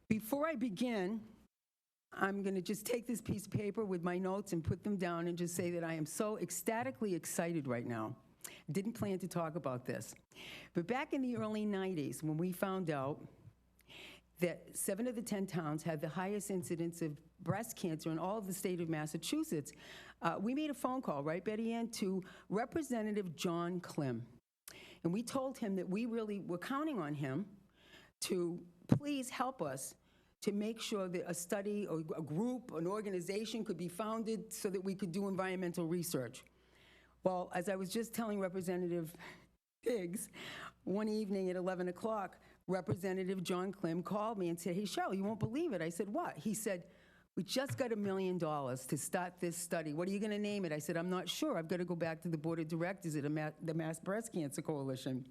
Before I begin, I'm going to just take this piece of paper with my notes and put them down and just say that I am so ecstatically excited right now. Didn't plan to talk about this. But back in the early 90s, when we found out that 7 of the 10 towns had the highest incidence of breast cancer in all of the state of Massachusetts, we made a phone call, right, Betty Ann, to Representative John Klim. And we told him that we really were counting on him to please help us to make sure that a study or a group, an organization could be founded so that we could do environmental research. Well, as I was just telling Representative Higgs, one evening at 11 o'clock, Representative John Klim called me and said, "Hey, Cheryl, you won't believe it." I said, "What?" He said, "We just got $1 million to start this study. What are you going to name it?" I said, "I'm not sure. I've got to go back to the board of directors at the Mass Breast Cancer Coalition."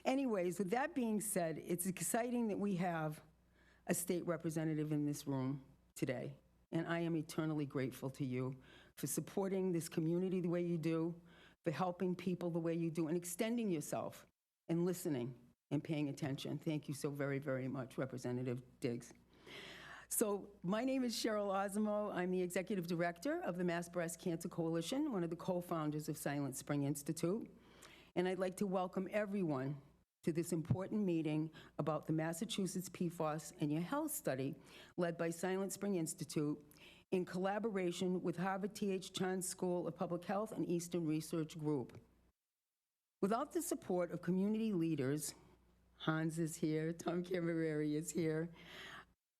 Anyways, with that being said, it's exciting that we have a state representative in this room today, and I am eternally grateful to you for supporting this community the way you do, for helping people the way you do, and extending yourself and listening and paying attention. Thank you so very, very much, Representative Diggs. So my name is Cheryl Osimo. I'm the Executive Director of the Mass Breast Cancer Coalition, one of the co-founders of Silent Spring Institute. And I'd like to welcome everyone to this important meeting about the Massachusetts PFAS and Your Health study led by Silent Spring Institute in collaboration with Harvard T.H. Chan School of Public Health and Eastern Research Group. Without the support of community leaders, Hans is here, Tom Camerari is here,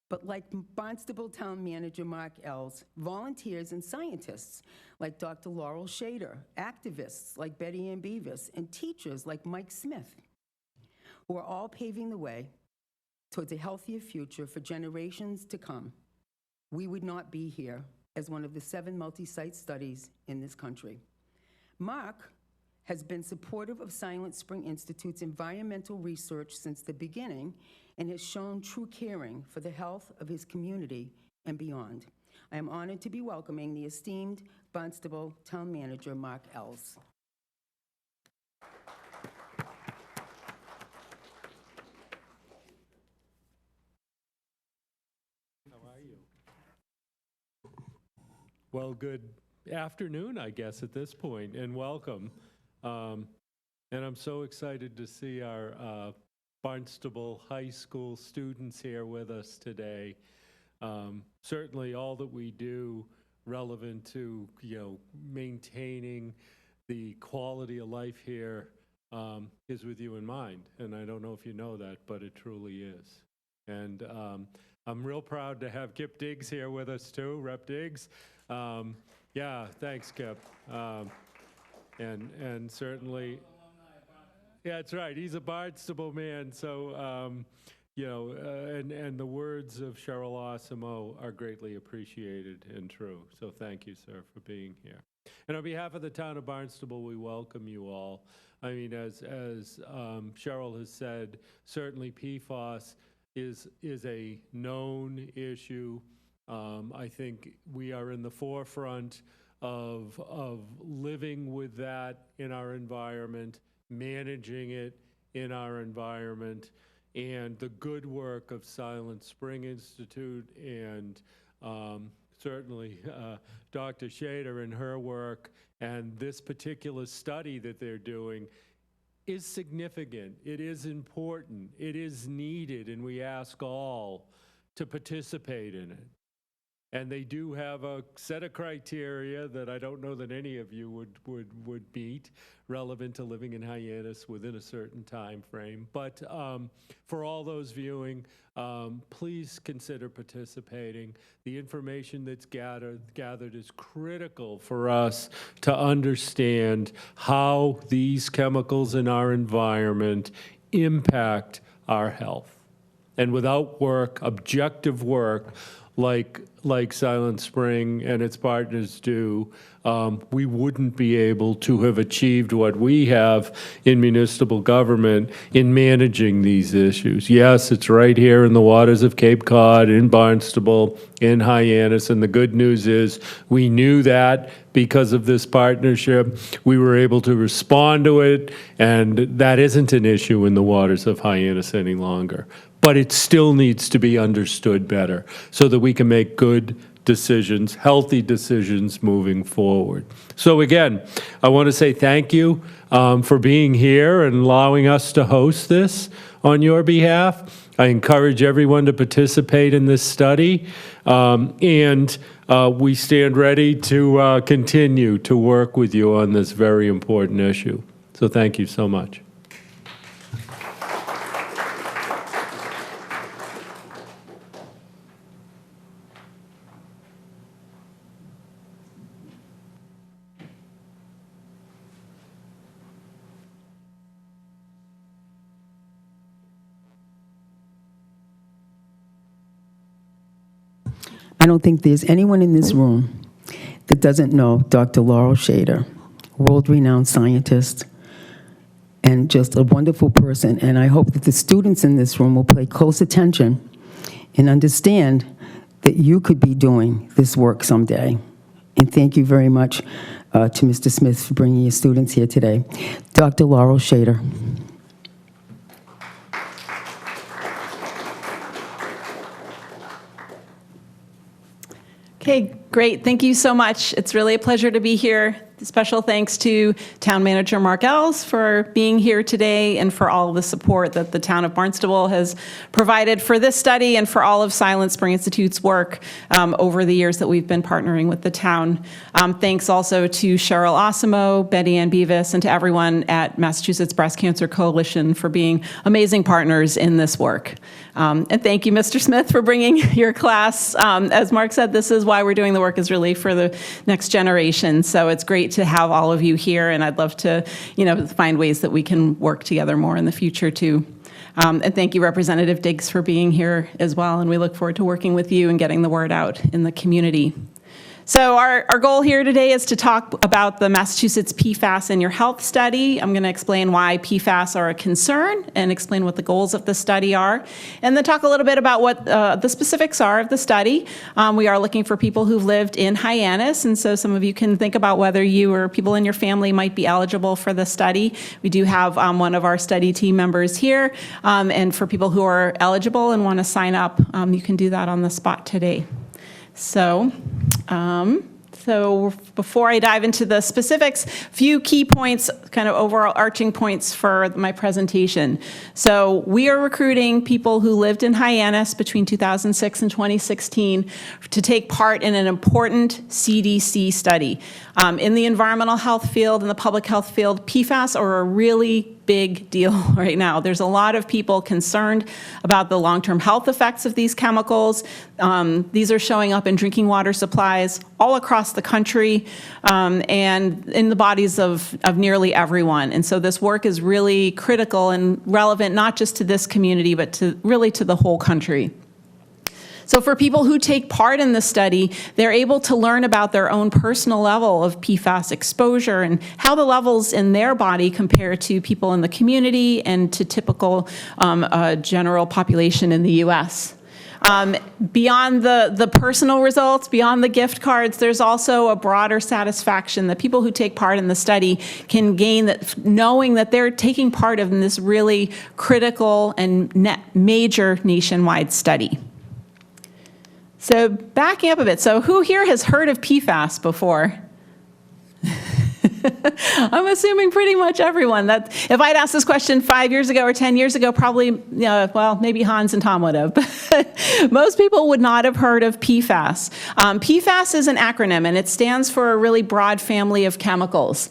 but like Barnstable Town Manager Mark Ells, volunteers and scientists like Dr. Laurel Shader, activists like Betty Ann Beavis, and teachers like Mike Smith, who are all paving the way towards a healthier future for generations to come, we would not be here as one of the 7 multi-site studies in this country. Mark has been supportive of Silent Spring Institute's environmental research since the beginning and has shown true caring for the health of his community and beyond. I am honored to be welcoming the esteemed Barnstable Town Manager, Mark Ells. How are you? Well, good afternoon, I guess, at this point, and welcome. And I'm so excited to see our Barnstable High School students here with us today. Certainly all that we do relevant to, maintaining the quality of life here is with you in mind. And I don't know if you know that, but it truly is. And I'm real proud to have Kip Diggs here with us too, Rep. Diggs. Yeah, thanks, Kip. And certainly, yeah, that's right. He's a Barnstable man. So, and the words of Cheryl Osimo are greatly appreciated and true. So thank you, sir, for being here. And on behalf of the town of Barnstable, we welcome you all. I mean, as Cheryl has said, certainly PFAS is a known issue. I think we are in the forefront of living with that in our environment, managing it in our environment, and the good work of Silent Spring Institute and certainly Dr. Shader and her work, and this particular study that they're doing is significant. It is important. It is needed, and we ask all to participate in it. And they do have a set of criteria that I don't know that any of you would meet, relevant to living in Hyannis within a certain time frame. But for all those viewing, please consider participating. The information that's gathered is critical for us to understand how these chemicals in our environment impact our health. And without work, objective work, like Silent Spring and its partners do, we wouldn't be able to have achieved what we have in municipal government in managing these issues. Yes, it's right here in the waters of Cape Cod, in Barnstable, in Hyannis, and the good news is we knew that because of this partnership. We were able to respond to it, and that isn't an issue in the waters of Hyannis any longer. but it still needs to be understood better so that we can make good decisions, healthy decisions moving forward. So again, I want to say thank you for being here and allowing us to host this on your behalf. I encourage everyone to participate in this study, and we stand ready to continue to work with you on this very important issue. So thank you so much. I don't think there's anyone in this room that doesn't know Dr. Laurel Shader, world-renowned scientist, and just a wonderful person. And I hope that the students in this room will pay close attention and understand that you could be doing this work someday. And thank you very much to Mr. Smith for bringing your students here today. Dr. Laurel Shader. Okay, great. Thank you so much. It's really a pleasure to be here. Special thanks to Town Manager Mark Ells for being here today and for all of the support that the town of Barnstable has provided for this study and for all of Silent Spring Institute's work over the years that we've been partnering with the town. Thanks also to Cheryl Osimo, Betty Ann Beavis, and to everyone at Massachusetts Breast Cancer Coalition for being amazing partners in this work. And thank you, Mr. Smith, for bringing your class. As Mark said, this is why we're doing the work, is really for the next generation. So it's great to have all of you here, and I'd love to, find ways that we can work together more in the future too. And thank you, Representative Diggs, for being here as well, and we look forward to working with you and getting the word out in the community. So our goal here today is to talk about the Massachusetts PFAS in Your Health study. I'm going to explain why PFAS are a concern and explain what the goals of the study are, and then talk a little bit about what the specifics are of the study. We are looking for people who've lived in Hyannis, and so some of you can think about whether you or people in your family might be eligible for the study. We do have one of our study team members here, and for people who are eligible and want to sign up, you can do that on the spot today. So before I dive into the specifics, a few key points, kind of overarching points for my presentation. So we are recruiting people who lived in Hyannis between 2006 and 2016 to take part in an important CDC study. In the environmental health field and the public health field, PFAS are a really big deal right now. There's a lot of people concerned about the long-term health effects of these chemicals. These are showing up in drinking water supplies all across the country and in the bodies of nearly everyone. And so this work is really critical and relevant, not just to this community, but really to the whole country. So for people who take part in the study, they're able to learn about their own personal level of PFAS exposure and how the levels in their body compare to people in the community and to typical general population in the U.S. Beyond the personal results, beyond the gift cards, there's also a broader satisfaction that people who take part in the study can gain, that knowing that they're taking part in this really critical and major nationwide study. So backing up a bit, so who here has heard of PFAS before? I'm assuming pretty much everyone. That if I'd asked this question 5 years ago or 10 years ago, probably, well, maybe Hans and Tom would have. Most people would not have heard of PFAS. PFAS is an acronym, and it stands for a really broad family of chemicals.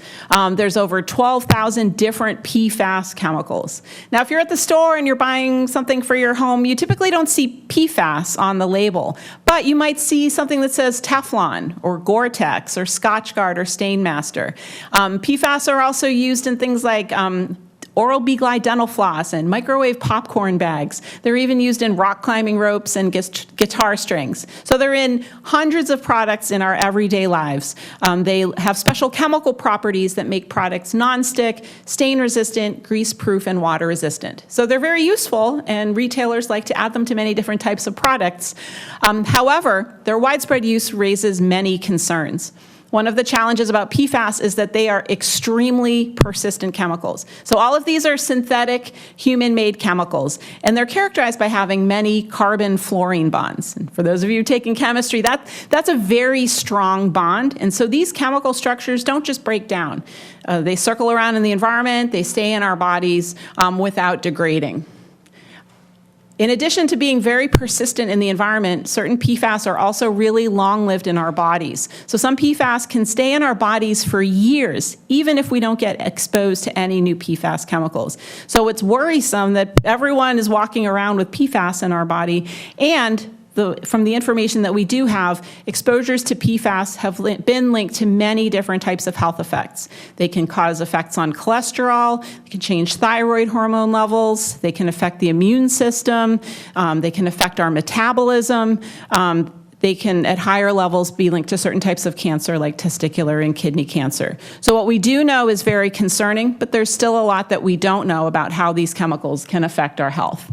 There's over 12,000 different PFAS chemicals. Now, if you're at the store and you're buying something for your home, you typically don't see PFAS on the label, but you might see something that says Teflon or Gore-Tex or Scotchgard or Stainmaster. PFAS are also used in things like Oral-B Glide dental floss and microwave popcorn bags. They're even used in rock climbing ropes and guitar strings. So they're in hundreds of products in our everyday lives. They have special chemical properties that make products nonstick, stain-resistant, grease-proof, and water-resistant. So they're very useful, and retailers like to add them to many different types of products. However, their widespread use raises many concerns. one of the challenges about PFAS is that they are extremely persistent chemicals. So all of these are synthetic, human-made chemicals, and they're characterized by having many carbon-fluorine bonds. And for those of you taking chemistry, that's a very strong bond, and so these chemical structures don't just break down. They circle around in the environment, they stay in our bodies without degrading. In addition to being very persistent in the environment, certain PFAS are also really long-lived in our bodies. So some PFAS can stay in our bodies for years, even if we don't get exposed to any new PFAS chemicals. So it's worrisome that everyone is walking around with PFAS in our body, and from the information that we do have, exposures to PFAS have been linked to many different types of health effects. They can cause effects on cholesterol, they can change thyroid hormone levels, they can affect the immune system, they can affect our metabolism, they can, at higher levels, be linked to certain types of cancer like testicular and kidney cancer. So what we do know is very concerning, but there's still a lot that we don't know about how these chemicals can affect our health.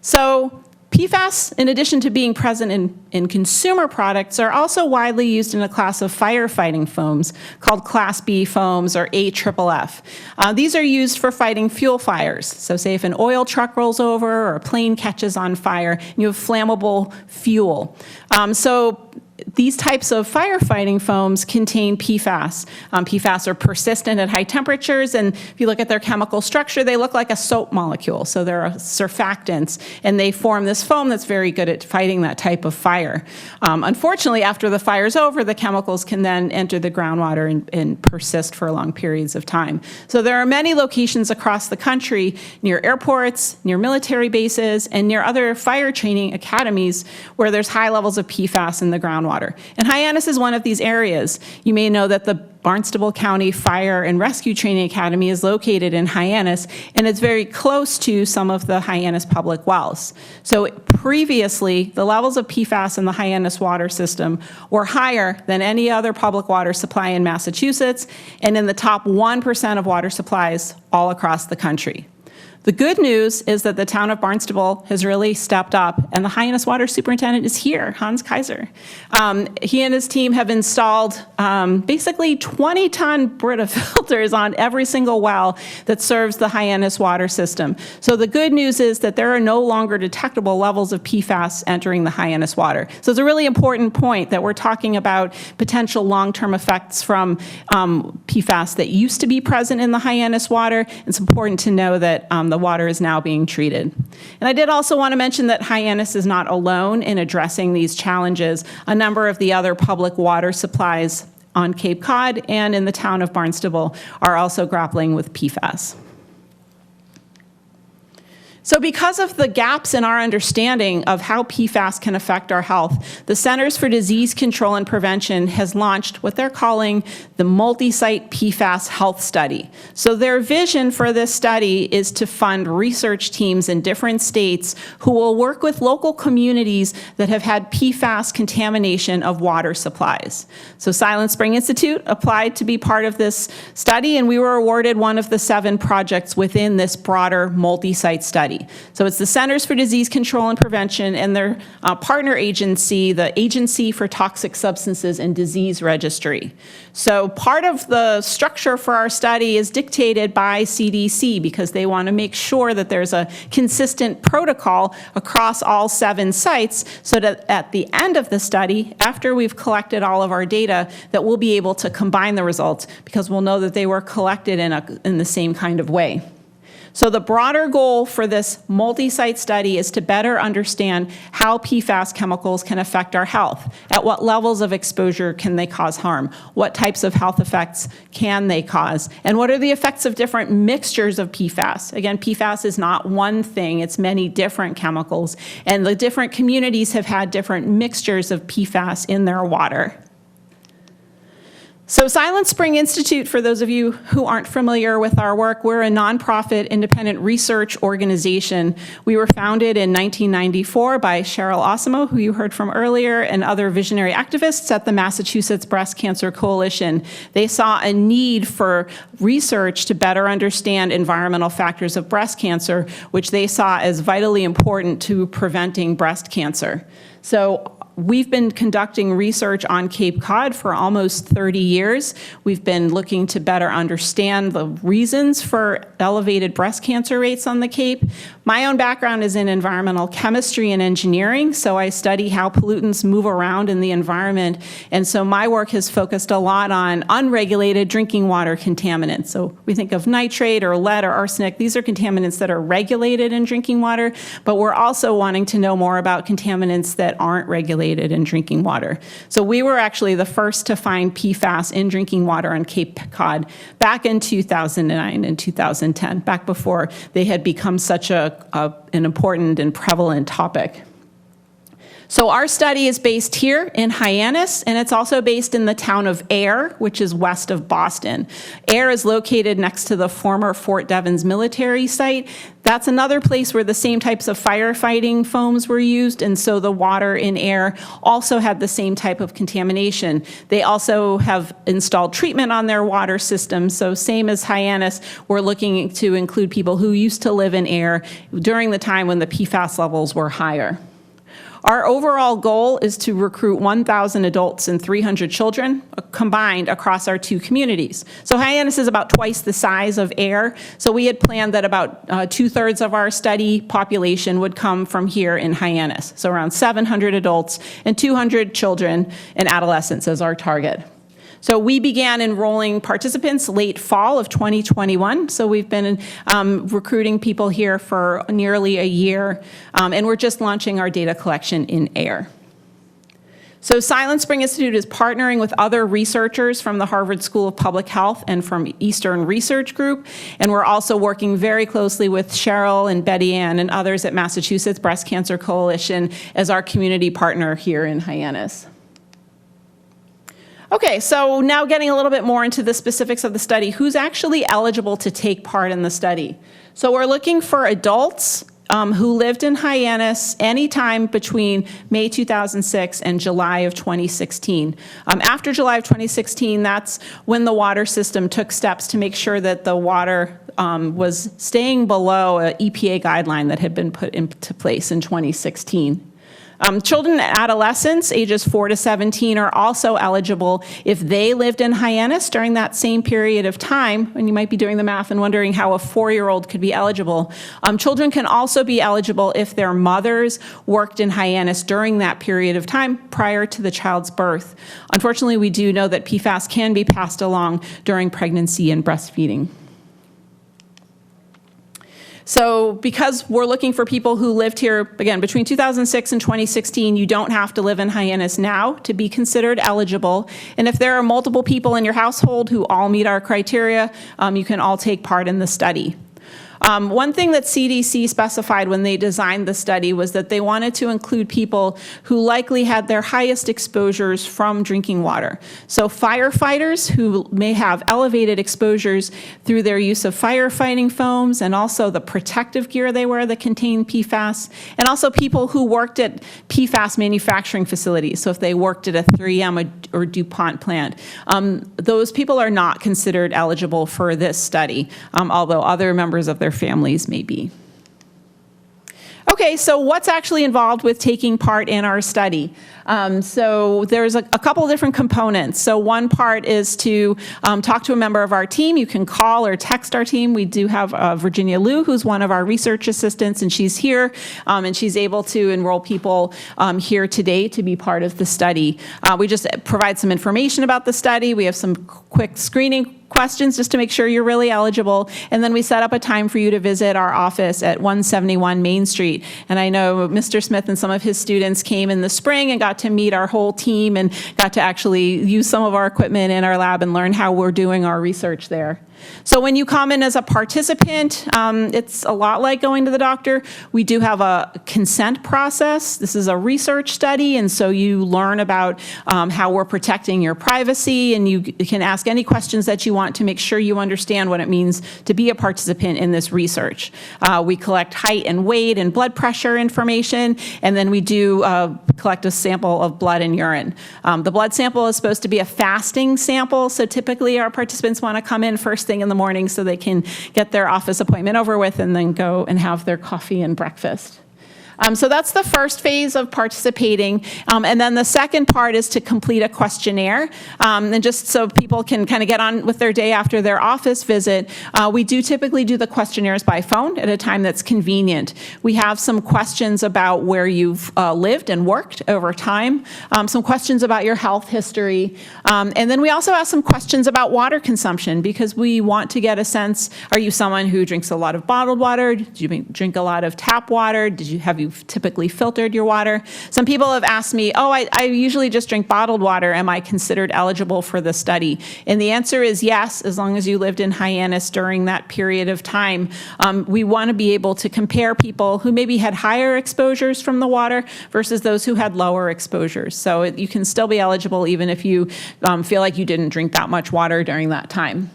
So PFAS, in addition to being present in consumer products, are also widely used in a class of firefighting foams called Class B foams, or AFFF. These are used for fighting fuel fires. So say if an oil truck rolls over or a plane catches on fire, and you have flammable fuel. So these types of firefighting foams contain PFAS. PFAS are persistent at high temperatures, and if you look at their chemical structure, they look like a soap molecule. So they're a surfactants, and they form this foam that's very good at fighting that type of fire. Unfortunately, after the fire's over, the chemicals can then enter the groundwater and persist for long periods of time. So there are many locations across the country, near airports, near military bases, and near other fire training academies where there's high levels of PFAS in the groundwater. And Hyannis is one of these areas. You may know that the Barnstable County Fire and Rescue Training Academy is located in Hyannis, and it's very close to some of the Hyannis public wells. So previously, the levels of PFAS in the Hyannis water system were higher than any other public water supply in Massachusetts, and in the top 1% of water supplies all across the country. The good news is that the town of Barnstable has really stepped up, and the Hyannis Water Superintendent is here, Hans Kaiser. He and his team have installed basically 20-ton Brita filters on every single well that serves the Hyannis water system. So the good news is that there are no longer detectable levels of PFAS entering the Hyannis water. So it's a really important point that we're talking about potential long-term effects from PFAS that used to be present in the Hyannis water. It's important to know that the water is now being treated. And I did also want to mention that Hyannis is not alone in addressing these challenges. A number of the other public water supplies on Cape Cod and in the town of Barnstable are also grappling with PFAS. So because of the gaps in our understanding of how PFAS can affect our health, the Centers for Disease Control and Prevention has launched what they're calling the Multi-Site PFAS Health Study. So their vision for this study is to fund research teams in different states who will work with local communities that have had PFAS contamination of water supplies. So Silent Spring Institute applied to be part of this study, and we were awarded one of the 7 projects within this broader multi-site study. So it's the Centers for Disease Control and Prevention and their partner agency, the Agency for Toxic Substances and Disease Registry. So part of the structure for our study is dictated by CDC because they want to make sure that there's a consistent protocol across all 7 sites so that at the end of the study, after we've collected all of our data, that we'll be able to combine the results because we'll know that they were collected in the same kind of way. So the broader goal for this multi-site study is to better understand how PFAS chemicals can affect our health. At what levels of exposure can they cause harm? What types of health effects can they cause? And what are the effects of different mixtures of PFAS? Again, PFAS is not one thing, it's many different chemicals. And the different communities have had different mixtures of PFAS in their water. So Silent Spring Institute, for those of you who aren't familiar with our work, we're a nonprofit independent research organization. We were founded in 1994 by Cheryl Osimo, who you heard from earlier, and other visionary activists at the Massachusetts Breast Cancer Coalition. They saw a need for research to better understand environmental factors of breast cancer, which they saw as vitally important to preventing breast cancer. So We've been conducting research on Cape Cod for almost 30 years. We've been looking to better understand the reasons for elevated breast cancer rates on the Cape. My own background is in environmental chemistry and engineering, so I study how pollutants move around in the environment, and so my work has focused a lot on unregulated drinking water contaminants. So we think of nitrate or lead or arsenic. These are contaminants that are regulated in drinking water, but we're also wanting to know more about contaminants that aren't regulated in drinking water. So we were actually the first to find PFAS in drinking water on Cape Cod back in 2009 and 2010, back before they had become such an important and prevalent topic. So our study is based here in Hyannis, and it's also based in the town of Ayer, which is west of Boston. Ayer is located next to the former Fort Devens military site. That's another place where the same types of firefighting foams were used, and so the water in Ayer also had the same type of contamination. They also have installed treatment on their water system, so same as Hyannis, we're looking to include people who used to live in Ayer during the time when the PFAS levels were higher. Our overall goal is to recruit 1,000 adults and 300 children combined across our two communities. So Hyannis is about twice the size of Ayer, so we had planned that about 2/3 of our study population would come from here in Hyannis. So around 700 adults and 200 children and adolescents as our target. So we began enrolling participants late fall of 2021. So we've been recruiting people here for nearly a year, and we're just launching our data collection in Ayer. So Silent Spring Institute is partnering with other researchers from the Harvard School of Public Health and from Eastern Research Group, and we're also working very closely with Cheryl and Betty Ann and others at Massachusetts Breast Cancer Coalition as our community partner here in Hyannis. Okay, so now getting a little bit more into the specifics of the study. Who's actually eligible to take part in the study? So we're looking for adults who lived in Hyannis anytime between May 2006 and July of 2016. After July of 2016, that's when the water system took steps to make sure that the water was staying below an EPA guideline that had been put into place in 2016. Children and adolescents, ages 4 to 17, are also eligible if they lived in Hyannis during that same period of time, and you might be doing the math and wondering how a 4-year-old could be eligible. Children can also be eligible if their mothers worked in Hyannis during that period of time prior to the child's birth. Unfortunately, we do know that PFAS can be passed along during pregnancy and breastfeeding. So because we're looking for people who lived here, again, between 2006 and 2016, you don't have to live in Hyannis now to be considered eligible. And if there are multiple people in your household who all meet our criteria, you can all take part in the study. One thing that CDC specified when they designed the study was that they wanted to include people who likely had their highest exposures from drinking water. So firefighters who may have elevated exposures through their use of firefighting foams and also the protective gear they wear that contain PFAS, and also people who worked at PFAS manufacturing facilities. So if they worked at a 3M or DuPont plant, those people are not considered eligible for this study, although other members of their families may be. Okay, so what's actually involved with taking part in our study? So there's a couple of different components. So one part is to talk to a member of our team. You can call or text our team. We do have Virginia Liu, who's one of our research assistants, and she's here, and she's able to enroll people here today to be part of the study. We just provide some information about the study. We have some quick screening questions just to make sure you're really eligible, and then we set up a time for you to visit our office at 171 Main Street. And I know Mr. Smith and some of his students came in the spring and got to meet our whole team and got to actually use some of our equipment in our lab and learn how we're doing our research there. So when you come in as a participant, it's a lot like going to the doctor. We do have a consent process. This is a research study, and so you learn about how we're protecting your privacy, and you can ask any questions that you want to make sure you understand what it means to be a participant in this research. We collect height and weight and blood pressure information, and then we do collect a sample of blood and urine. The blood sample is supposed to be a fasting sample, so typically our participants want to come in first thing in the morning so they can get their office appointment over with and then go and have their coffee and breakfast. So that's the first phase of participating. And then the second part is to complete a questionnaire. And just so people can kind of get on with their day after their office visit, we do typically do the questionnaires by phone at a time that's convenient. We have some questions about where you've lived and worked over time, some questions about your health history, and then we also ask some questions about water consumption because we want to get a sense, are you someone who drinks a lot of bottled water? Do you drink a lot of tap water? Have you typically filtered your water? Some people have asked me, oh, I usually just drink bottled water. Am I considered eligible for the study? And the answer is yes, as long as you lived in Hyannis during that period of time. We want to be able to compare people who maybe had higher exposures from the water versus those who had lower exposures. So you can still be eligible even if you feel like you didn't drink that much water during that time.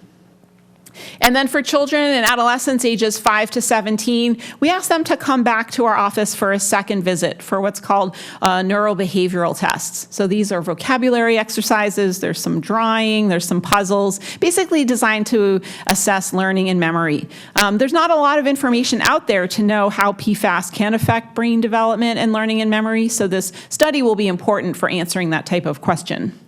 And then for children and adolescents ages 5 to 17, we ask them to come back to our office for a second visit for what's called neurobehavioral tests. So these are vocabulary exercises, there's some drawing, there's some puzzles, basically designed to assess learning and memory. There's not a lot of information out there to know how PFAS can affect brain development and learning and memory, so this study will be important for answering that type of question.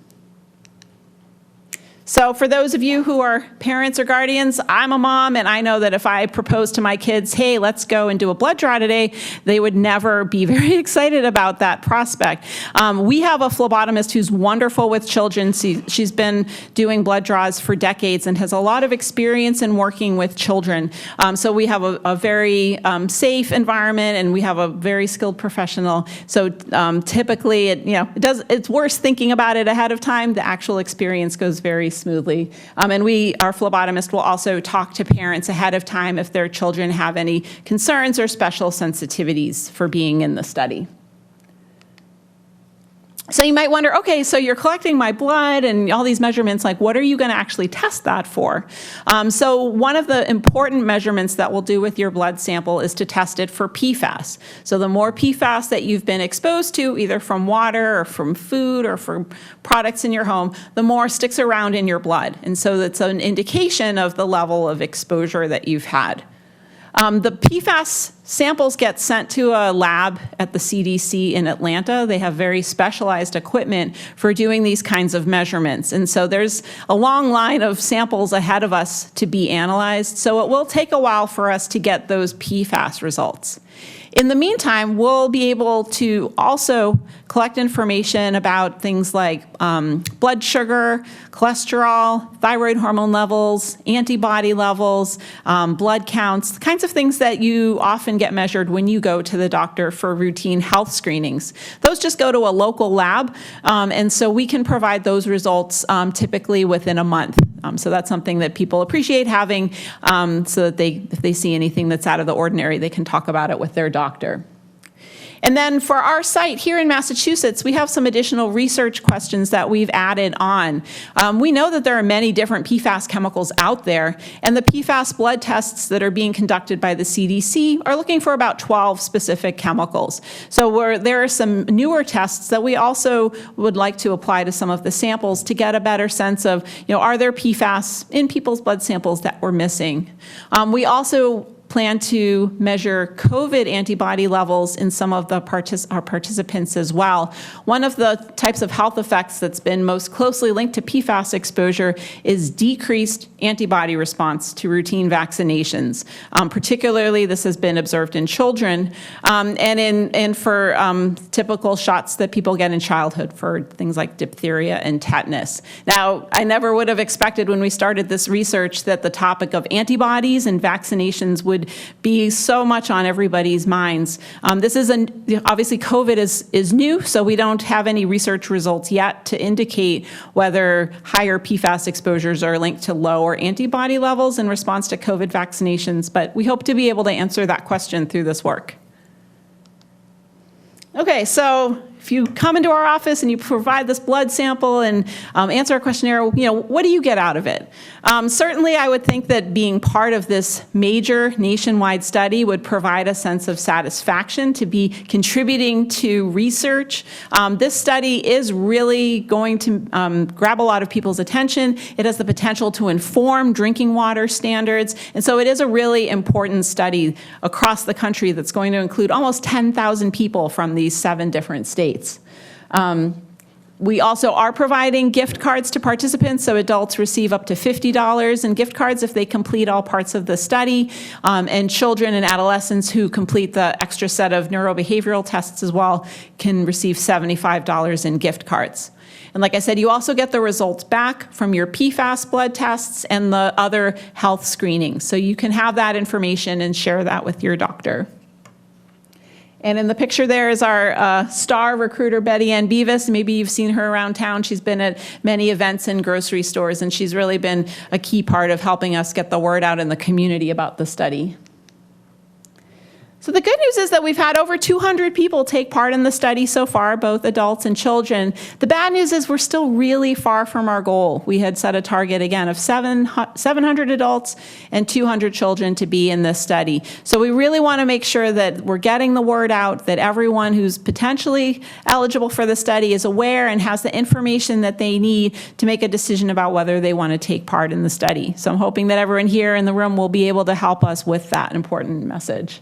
So for those of you who are parents or guardians, I'm a mom, and I know that if I propose to my kids, hey, let's go and do a blood draw today, they would never be very excited about that prospect. We have a phlebotomist who's wonderful with children. She's been doing blood draws for decades and has a lot of experience in working with children. So we have a very safe environment, and we have a very skilled professional. So typically, it's worth thinking about it ahead of time. The actual experience goes very smoothly. And our phlebotomist will also talk to parents ahead of time if their children have any concerns or special sensitivities for being in the study. So you might wonder, okay, so you're collecting my blood and all these measurements, like what are you going to actually test that for? So one of the important measurements that we'll do with your blood sample is to test it for PFAS. So the more PFAS that you've been exposed to, either from water or from food or from products in your home, the more sticks around in your blood. And so that's an indication of the level of exposure that you've had. The PFAS samples get sent to a lab at the CDC in Atlanta. They have very specialized equipment for doing these kinds of measurements. And so there's a long line of samples ahead of us to be analyzed. So it will take a while for us to get those PFAS results. In the meantime, we'll be able to also collect information about things like blood sugar, cholesterol, thyroid hormone levels, antibody levels, blood counts, the kinds of things that you often get measured when you go to the doctor for routine health screenings. Those just go to a local lab, and so we can provide those results typically within a month. So that's something that people appreciate having, so that if they see anything that's out of the ordinary, they can talk about it with their doctor. And then for our site here in Massachusetts, we have some additional research questions that we've added on. We know that there are many different PFAS chemicals out there, and the PFAS blood tests that are being conducted by the CDC are looking for about 12 specific chemicals. So there are some newer tests that we also would like to apply to some of the samples to get a better sense of, are there PFAS in people's blood samples that we're missing? We also plan to measure COVID antibody levels in some of our participants as well. One of the types of health effects that's been most closely linked to PFAS exposure is decreased antibody response to routine vaccinations. Particularly, this has been observed in children and for typical shots that people get in childhood for things like diphtheria and tetanus. Now, I never would have expected when we started this research that the topic of antibodies and vaccinations would be so much on everybody's minds. This is obviously COVID is new, so we don't have any research results yet to indicate whether higher PFAS exposures are linked to lower antibody levels in response to COVID vaccinations, but we hope to be able to answer that question through this work. Okay, so if you come into our office and you provide this blood sample and answer a questionnaire, what do you get out of it? Certainly, I would think that being part of this major nationwide study would provide a sense of satisfaction to be contributing to research. This study is really going to grab a lot of people's attention. It has the potential to inform drinking water standards, and so it is a really important study across the country that's going to include almost 10,000 people from these 7 different states. We also are providing gift cards to participants, so adults receive up to $50 in gift cards if they complete all parts of the study, and children and adolescents who complete the extra set of neurobehavioral tests as well can receive $75 in gift cards. And like I said, you also get the results back from your PFAS blood tests and the other health screenings, so you can have that information and share that with your doctor. And in the picture there is our star recruiter, Betty Ann Beavis. Maybe you've seen her around town. She's been at many events in grocery stores, and she's really been a key part of helping us get the word out in the community about the study. So the good news is that we've had over 200 people take part in the study so far, both adults and children. The bad news is we're still really far from our goal. We had set a target, again, of 700 adults and 200 children to be in this study. So we really want to make sure that we're getting the word out, that everyone who's potentially eligible for the study is aware and has the information that they need to make a decision about whether they want to take part in the study. So I'm hoping that everyone here in the room will be able to help us with that important message.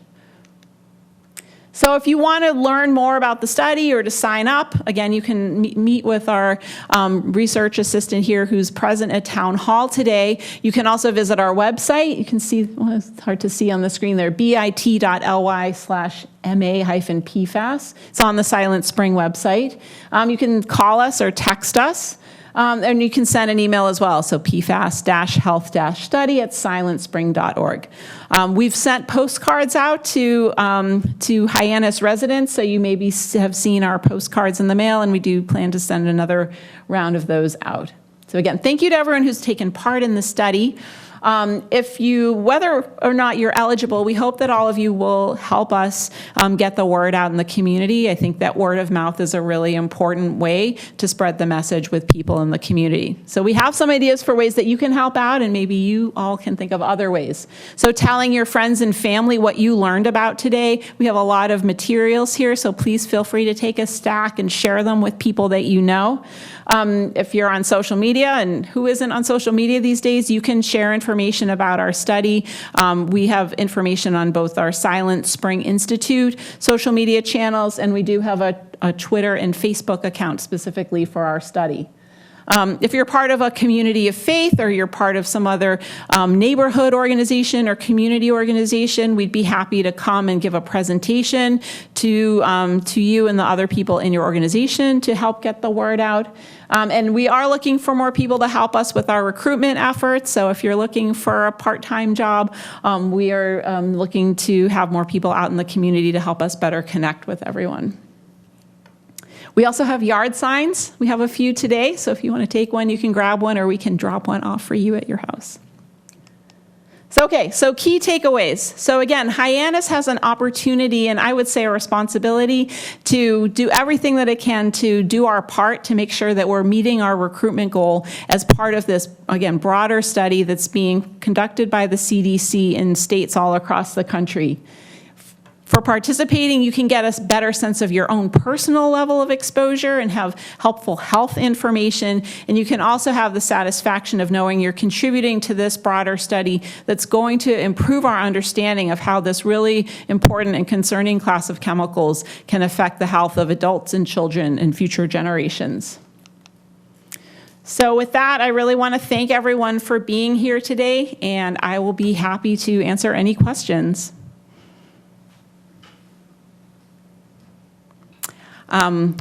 So if you want to learn more about the study or to sign up, again, you can meet with our research assistant here who's present at Town Hall today. You can also visit our website. You can see, well, it's hard to see on the screen there, bit.ly/MA-PFAS. It's on the Silent Spring website. You can call us or text us. And you can send an email as well, so pfas-health-study@silentspring.org. We've sent postcards out to Hyannis residents, so you maybe have seen our postcards in the mail, and we do plan to send another round of those out. So again, thank you to everyone who's taken part in the study. Whether or not you're eligible, we hope that all of you will help us get the word out in the community. I think that word of mouth is a really important way to spread the message with people in the community. So we have some ideas for ways that you can help out, and maybe you all can think of other ways. So telling your friends and family what you learned about today. We have a lot of materials here, so please feel free to take a stack and share them with people that you know. If you're on social media, and who isn't on social media these days, you can share information about our study. We have information on both our Silent Spring Institute social media channels, and we do have a Twitter and Facebook account specifically for our study. If you're part of a community of faith or you're part of some other neighborhood organization or community organization, we'd be happy to come and give a presentation to you and the other people in your organization to help get the word out. And we are looking for more people to help us with our recruitment efforts. So if you're looking for a part-time job, we are looking to have more people out in the community to help us better connect with everyone. We also have yard signs. We have a few today, so if you want to take one, you can grab one, or we can drop one off for you at your house. So key takeaways. So again, Hyannis has an opportunity, and I would say a responsibility, to do everything that it can to do our part to make sure that we're meeting our recruitment goal as part of this, again, broader study that's being conducted by the CDC in states all across the country. For participating, you can get a better sense of your own personal level of exposure and have helpful health information, and you can also have the satisfaction of knowing you're contributing to this broader study that's going to improve our understanding of how this really important and concerning class of chemicals can affect the health of adults and children and future generations. So with that, I really want to thank everyone for being here today, and I will be happy to answer any questions.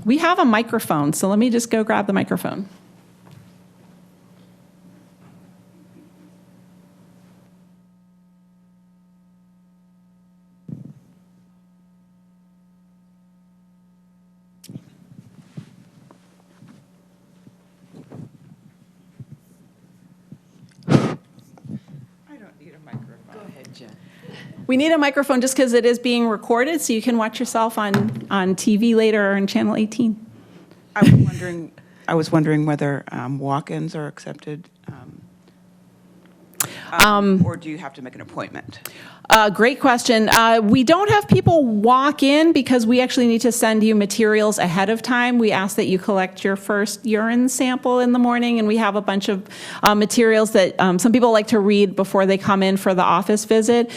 We have a microphone, so let me just go grab the microphone. I don't need a microphone. Go ahead. We need a microphone just because it is being recorded, so you can watch yourself on TV later or on Channel 18. I was wondering whether walk-ins are accepted, or do you have to make an appointment? Great question. We don't have people walk in because we actually need to send you materials ahead of time. We ask that you collect your first urine sample in the morning, and we have a bunch of materials that some people like to read before they come in for the office visit.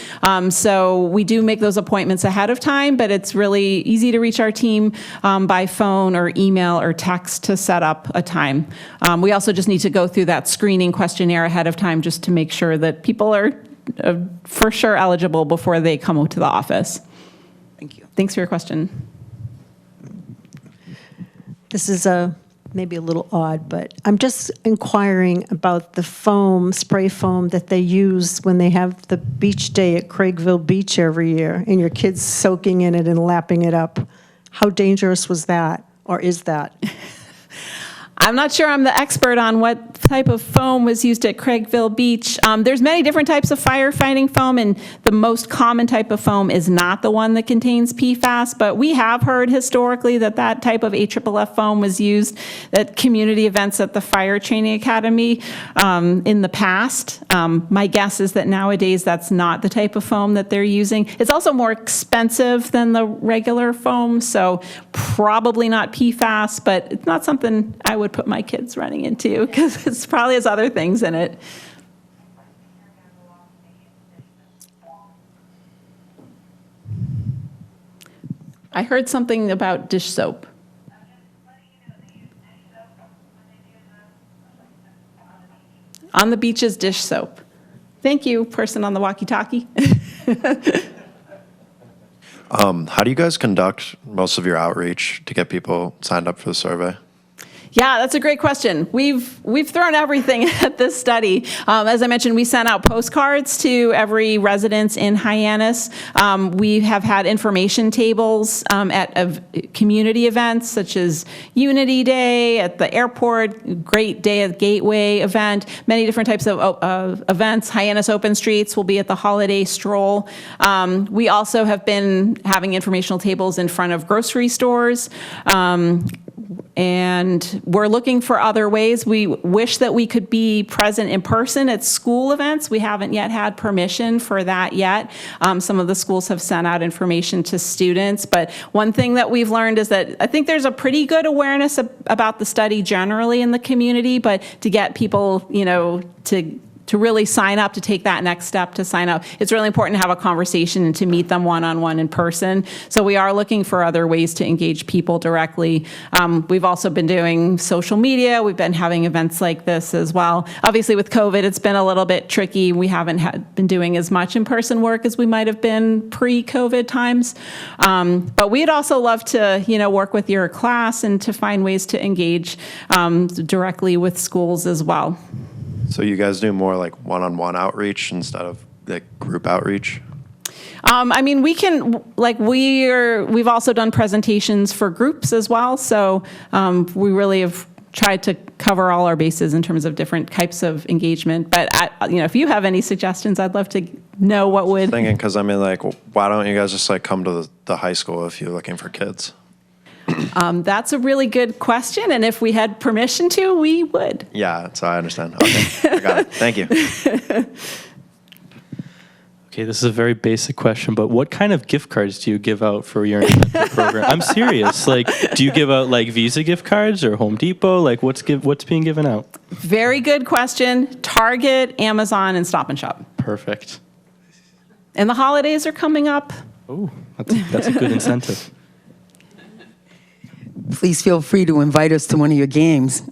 So we do make those appointments ahead of time, but it's really easy to reach our team by phone or email or text to set up a time. We also just need to go through that screening questionnaire ahead of time just to make sure that people are for sure eligible before they come to the office. Thank you. Thanks for your question. This is maybe a little odd, but I'm just inquiring about the foam, spray foam that they use when they have the beach day at Craigville Beach every year, and your kids soaking in it and lapping it up. How dangerous was that, or is that? I'm not sure I'm the expert on what type of foam was used at Craigville Beach. There's many different types of firefighting foam, and the most common type of foam is not the one that contains PFAS, but we have heard historically that that type of AFFF foam was used at community events at the Fire Training Academy in the past. My guess is that nowadays that's not the type of foam that they're using. It's also more expensive than the regular foam, so probably not PFAS, but it's not something I would put my kids running into because it probably has other things in it. I heard something about dish soap. On the beaches, dish soap. Thank you, person on the walkie-talkie. How do you guys conduct most of your outreach to get people signed up for the survey? Yeah, that's a great question. We've thrown everything at this study. As I mentioned, we sent out postcards to every residence in Hyannis. We have had information tables at community events such as Unity Day at the airport, Great Day at the Gateway event, many different types of events. Hyannis Open Streets will be at the holiday stroll. We also have been having informational tables in front of grocery stores. And we're looking for other ways. We wish that we could be present in person at school events. We haven't yet had permission for that yet. Some of the schools have sent out information to students. But one thing that we've learned is that I think there's a pretty good awareness about the study generally in the community, but to get people, to really sign up, to take that next step to sign up, it's really important to have a conversation and to meet them one-on-one in person. So we are looking for other ways to engage people directly. We've also been doing social media. We've been having events like this as well. Obviously with COVID, it's been a little bit tricky. We haven't been doing as much in-person work as we might have been pre-COVID times. But we'd also love to, work with your class and to find ways to engage directly with schools as well. So you guys do more like one-on-one outreach instead of like group outreach? We've also done presentations for groups as well. So we really have tried to cover all our bases in terms of different types of engagement. But if you have any suggestions, I'd love to know what would. Thinking, because why don't you guys just come to the high school if you're looking for kids? That's a really good question, and if we had permission to, we would. Yeah, so I understand. Okay, I got it. Thank you. Okay, this is a very basic question, but what kind of gift cards do you give out for your incentive program? I'm serious. Do you give out Visa gift cards or Home Depot? What's being given out? Very good question. Target, Amazon, and Stop and Shop. Perfect. And the holidays are coming up. Oh, that's a good incentive. Please feel free to invite us to one of your games.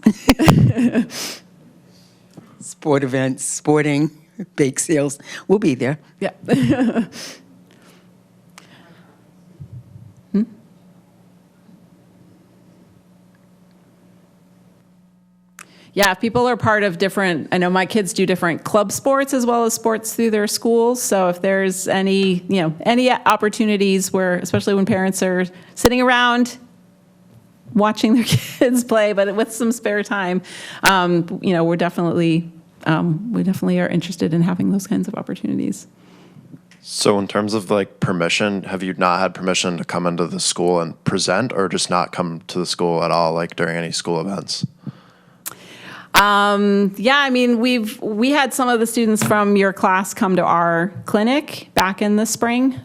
Sport events, sporting, bake sales. We'll be there. Yeah. Yeah, if people are part of different, I know my kids do different club sports as well as sports through their schools. So if there's any opportunities where, especially when parents are sitting around watching their kids play, but with some spare time, we definitely are interested in having those kinds of opportunities. So in terms of like permission, have you not had permission to come into the school and present, or just not come to the school at all, like during any school events? Yeah, I mean, we had some of the students from your class come to our clinic back in the spring.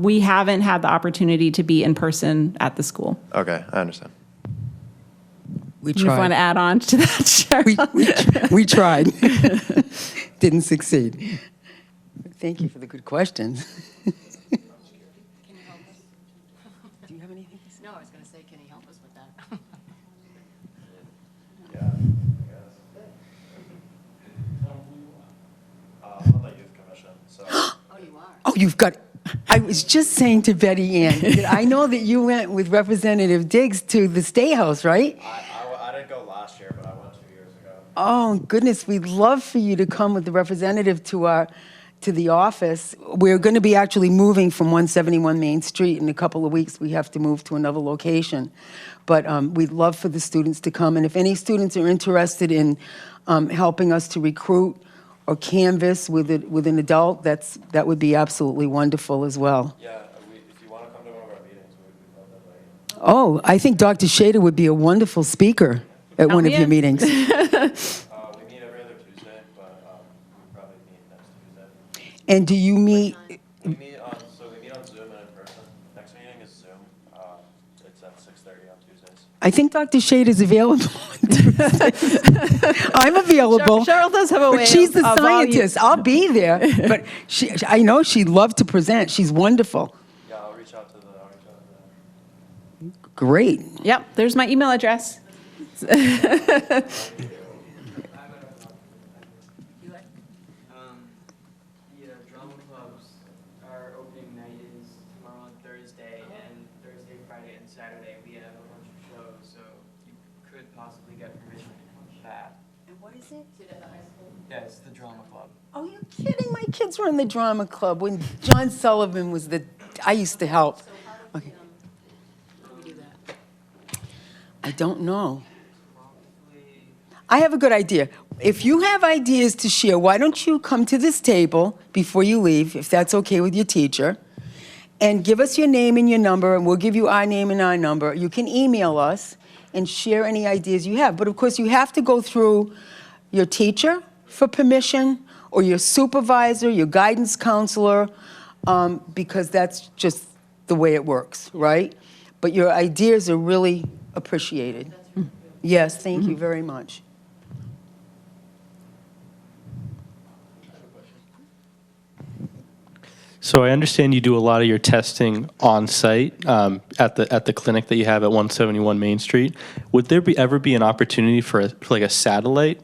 We haven't had the opportunity to be in person at the school. Okay, I understand. We You want to tried. add on to that, Cheryl? We tried. Didn't succeed. Thank you for the good questions. Do you have anything to say? No, I was going to say, can he help us with that? I'm on the youth commission, so. Oh, you are? Oh, you've got, I was just saying to Betty Ann, that I know that you went with Representative Diggs to the State House, right? I didn't go last year, but I went 2 years ago. Oh, goodness, we'd love for you to come with the representative to the office. We're going to be actually moving from 171 Main Street. In a couple of weeks, we have to move to another location. But we'd love for the students to come. And if any students are interested in helping us to recruit or canvas with an adult, that would be absolutely wonderful as well. Yeah, if you want to come to one of our meetings, we'd love to invite you. Oh, I think Dr. Shader would be a wonderful speaker at one of your in. meetings. We meet every other Tuesday, but we probably meet next Tuesday. And do you meet, We meet on Zoom and in person. Next meeting is Zoom. It's at 6:30 on Tuesdays. I think Dr. Shader's available on Tuesday. I'm available. Cheryl does have a way But she's the of scientist. I'll be there. But I know she'd love to present. She's wonderful. Yeah, I'll reach out to the. Great. Yep, there's my email address. Yeah, drama clubs, our opening night is tomorrow and Thursday, and Thursday, Friday, and Saturday we have a bunch of shows, so you could possibly get permission to come to that. And what is it? Yeah, it's the drama club. Oh, you're kidding. My kids were in the drama club when John Sullivan was I used to help. Okay. I don't know. I have a good idea. If you have ideas to share, why don't you come to this table before you leave, if that's okay with your teacher, and give us your name and your number, and we'll give you our name and our number. You can email us and share any ideas you have. But of course, you have to go through your teacher for permission, or your supervisor, your guidance counselor, because that's just the way it works, right? But your ideas are really appreciated. Yes, thank you very much. So I understand you do a lot of your testing on site at the clinic that you have at 171 Main Street. Would there ever be an opportunity for like a satellite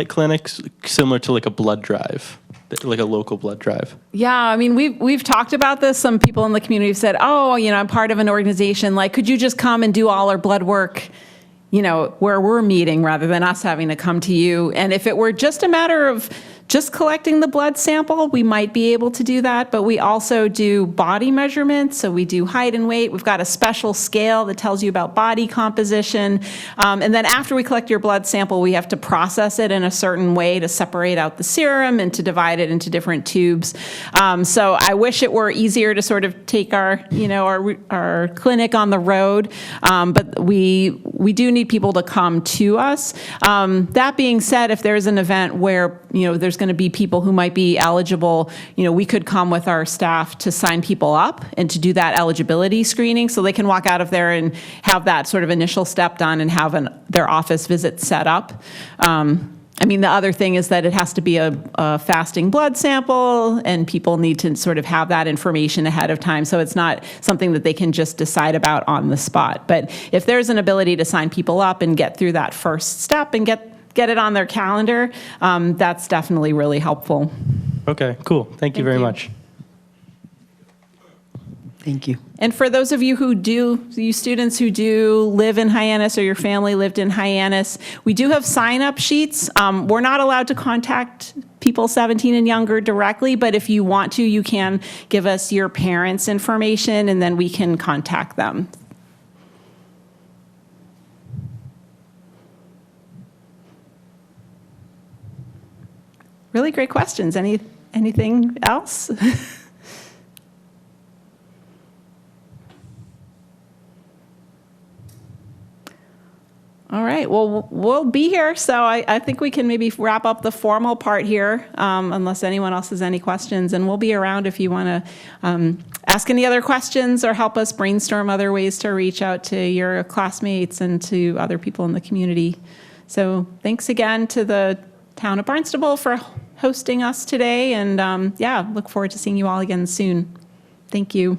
clinic similar to like a blood drive, like a local blood drive? Yeah, I mean, we've talked about this. Some people in the community have said, oh, I'm part of an organization. Like, could you just come and do all our blood work, where we're meeting rather than us having to come to you? And if it were just a matter of just collecting the blood sample, we might be able to do that, but we also do body measurements, so we do height and weight. We've got a special scale that tells you about body composition, and then after we collect your blood sample, we have to process it in a certain way to separate out the serum and to divide it into different tubes. So I wish it were easier to sort of take our clinic on the road, but we do need people to come to us. That being said, if there's an event where there's going to be people who might be eligible, we could come with our staff to sign people up and to do that eligibility screening so they can walk out of there and have that sort of initial step done and have their office visit set up. The other thing is that it has to be a fasting blood sample, and people need to sort of have that information ahead of time, so it's not something that they can just decide about on the spot. But if there's an ability to sign people up and get through that first step and get it on their calendar, that's definitely really helpful. Okay, cool. Thank you very much. Thank you. And for those of you students who do live in Hyannis, or your family lived in Hyannis, we do have sign-up sheets. We're not allowed to contact people 17 and younger directly, but if you want to, you can give us your parents' information, and then we can contact them. Really great questions. Anything else? All right, well, we'll be here, so I think we can maybe wrap up the formal part here, unless anyone else has any questions, and we'll be around if you want to ask any other questions or help us brainstorm other ways to reach out to your classmates and to other people in the community. So thanks again to the town of Barnstable for hosting us today, and yeah, look forward to seeing you all again soon. Thank you.